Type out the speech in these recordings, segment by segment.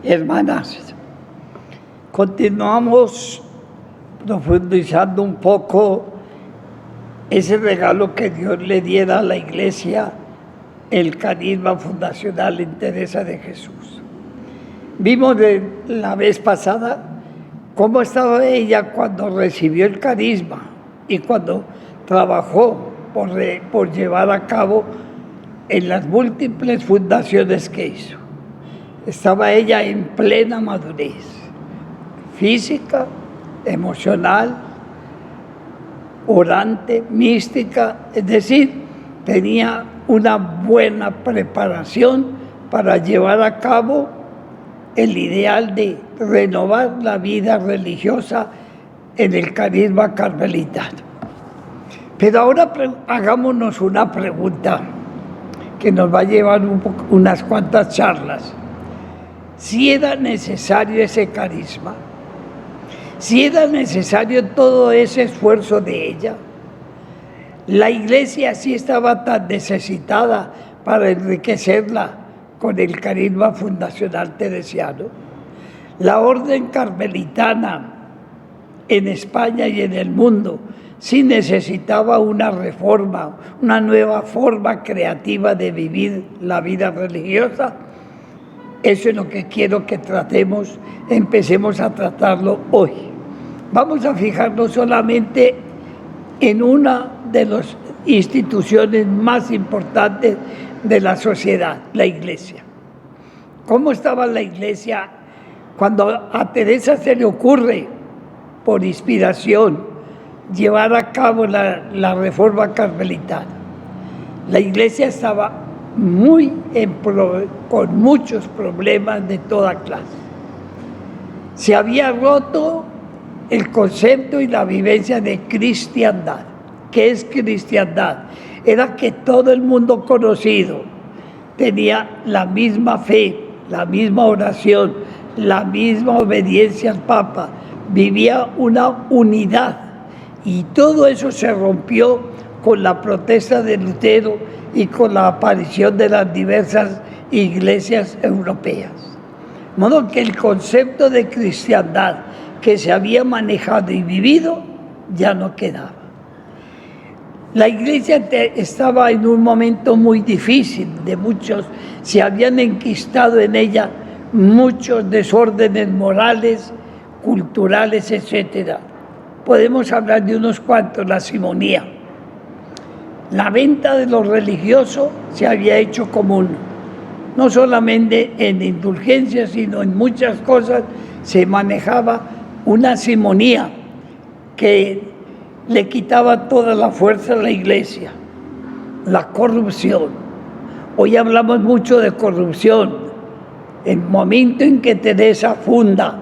Hermanas, continuamos profundizando un poco ese regalo que Dios le diera a la Iglesia, el carisma fundacional en Teresa de Jesús. Vimos la vez pasada cómo estaba ella cuando recibió el carisma y cuando trabajó por llevar a cabo en las múltiples fundaciones que hizo. Estaba ella en plena madurez física, emocional, orante, mística, es decir, tenía una buena preparación para llevar a cabo el ideal de renovar la vida religiosa en el carisma carmelitano. Pero ahora hagámonos una pregunta que nos va a llevar unas cuantas charlas. Si era necesario ese carisma, si era necesario todo ese esfuerzo de ella, la Iglesia sí estaba tan necesitada para enriquecerla con el carisma fundacional teresiano. La orden carmelitana en España y en el mundo sí necesitaba una reforma, una nueva forma creativa de vivir la vida religiosa. Eso es lo que quiero que tratemos, empecemos a tratarlo hoy. Vamos a fijarnos solamente en una de las instituciones más importantes de la sociedad, la Iglesia. ¿Cómo estaba la Iglesia cuando a Teresa se le ocurre, por inspiración, llevar a cabo la reforma carmelitana? La Iglesia estaba con muchos problemas de toda clase. Se había roto el concepto y la vivencia de cristiandad. ¿Qué es cristiandad? Era que todo el mundo conocido tenía la misma fe, la misma oración, la misma obediencia al Papa, vivía una unidad, y todo eso se rompió con la protesta de Lutero y con la aparición de las diversas iglesias europeas. De modo que el concepto de cristiandad que se había manejado y vivido ya no quedaba. La Iglesia estaba en un momento muy difícil, se habían enquistado en ella muchos desórdenes morales, culturales, etc. Podemos hablar de unos cuantos: la simonía. La venta de lo religioso se había hecho común, no solamente en indulgencias, sino en muchas cosas se manejaba una simonía que le quitaba toda la fuerza a la Iglesia. La corrupción. Hoy hablamos mucho de corrupción. El momento en que Teresa funda,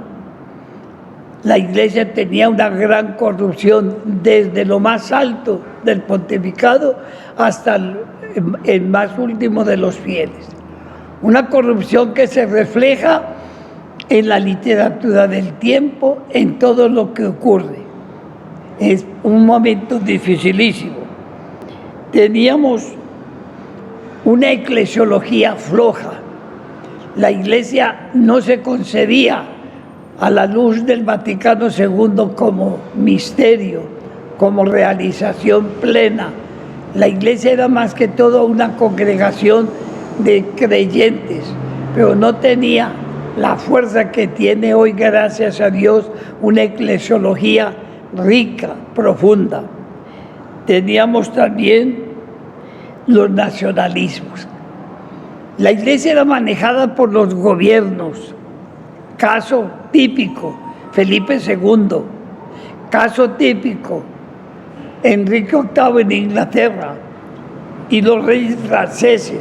la Iglesia tenía una gran corrupción desde lo más alto del pontificado hasta el más último de los fieles. Una corrupción que se refleja en la literatura del tiempo, en todo lo que ocurre. Es un momento dificilísimo. Teníamos una eclesiología floja. La Iglesia no se concebía a la luz del Vaticano II como misterio, como realización plena. La Iglesia era más que todo una congregación de creyentes, pero no tenía la fuerza que tiene hoy, gracias a Dios, una eclesiología rica, profunda. Teníamos también los nacionalismos. La Iglesia era manejada por los gobiernos. Caso típico, Felipe II. Caso típico, Enrique VIII en Inglaterra y los reyes franceses.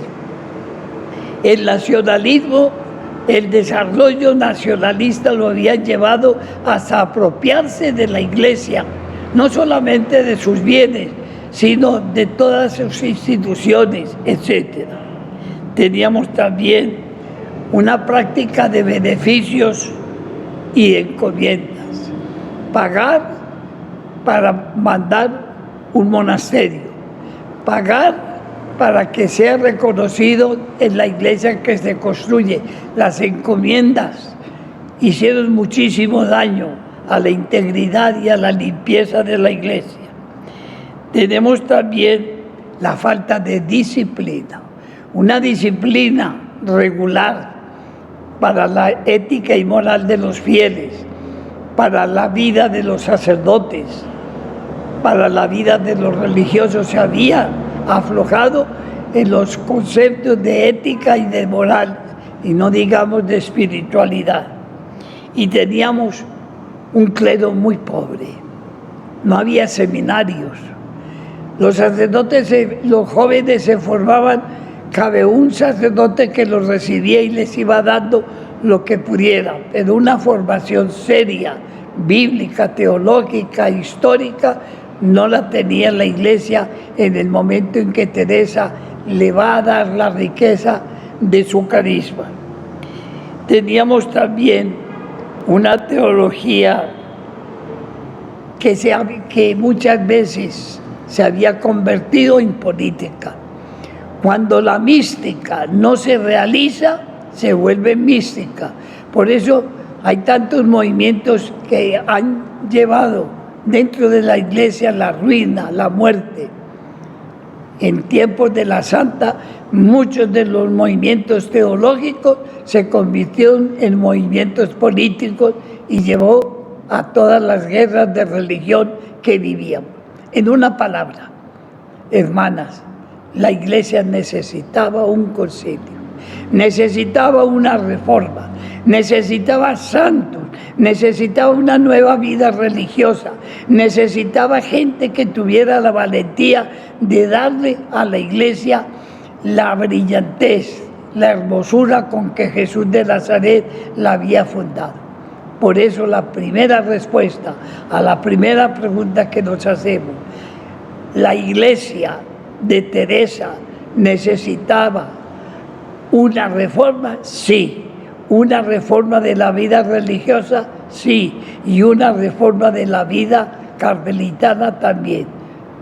El nacionalismo, el desarrollo nacionalista lo habían llevado hasta apropiarse de la Iglesia, no solamente de sus bienes, sino de todas sus instituciones, etc. Teníamos también una práctica de beneficios y encomiendas. Pagar para mandar un monasterio, pagar para que sea reconocido en la iglesia que se construye. Las encomiendas hicieron muchísimo daño a la integridad y a la limpieza de la iglesia. Tenemos también la falta de disciplina, una disciplina regular para la ética y moral de los fieles, para la vida de los sacerdotes, para la vida de los religiosos. Se había aflojado en los conceptos de ética y de moral, y no digamos de espiritualidad. Y teníamos un clero muy pobre, no había seminarios. Los sacerdotes, los jóvenes se formaban, cabe un sacerdote que los recibía y les iba dando lo que pudiera, pero una formación seria, bíblica, teológica, histórica, no la tenía la iglesia en el momento en que Teresa le va a dar la riqueza de su carisma. Teníamos también una teología que muchas veces se había convertido en política. Cuando la mística no se realiza, se vuelve mística. Por eso hay tantos movimientos que han llevado dentro de la iglesia la ruina, la muerte. En tiempos de la Santa, muchos de los movimientos teológicos se convirtieron en movimientos políticos y llevó a todas las guerras de religión que vivíamos. En una palabra, hermanas, la iglesia necesitaba un concilio, necesitaba una reforma, necesitaba santos, necesitaba una nueva vida religiosa, necesitaba gente que tuviera la valentía de darle a la iglesia la brillantez, la hermosura con que Jesús de Nazaret la había fundado. Por eso la primera respuesta a la primera pregunta que nos hacemos, la iglesia de Teresa necesitaba una reforma, sí. Una reforma de la vida religiosa, sí. Y una reforma de la vida carmelitana también.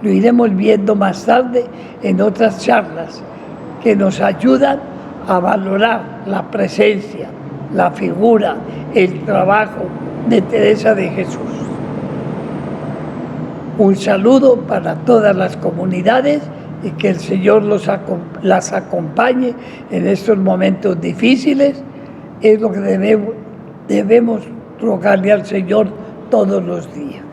Lo iremos viendo más tarde en otras charlas que nos ayudan a valorar la presencia, la figura, el trabajo de Teresa de Jesús. Un saludo para todas las comunidades y que el Señor las acompañe en estos momentos difíciles. Es lo que debemos rogarle al Señor todos los días.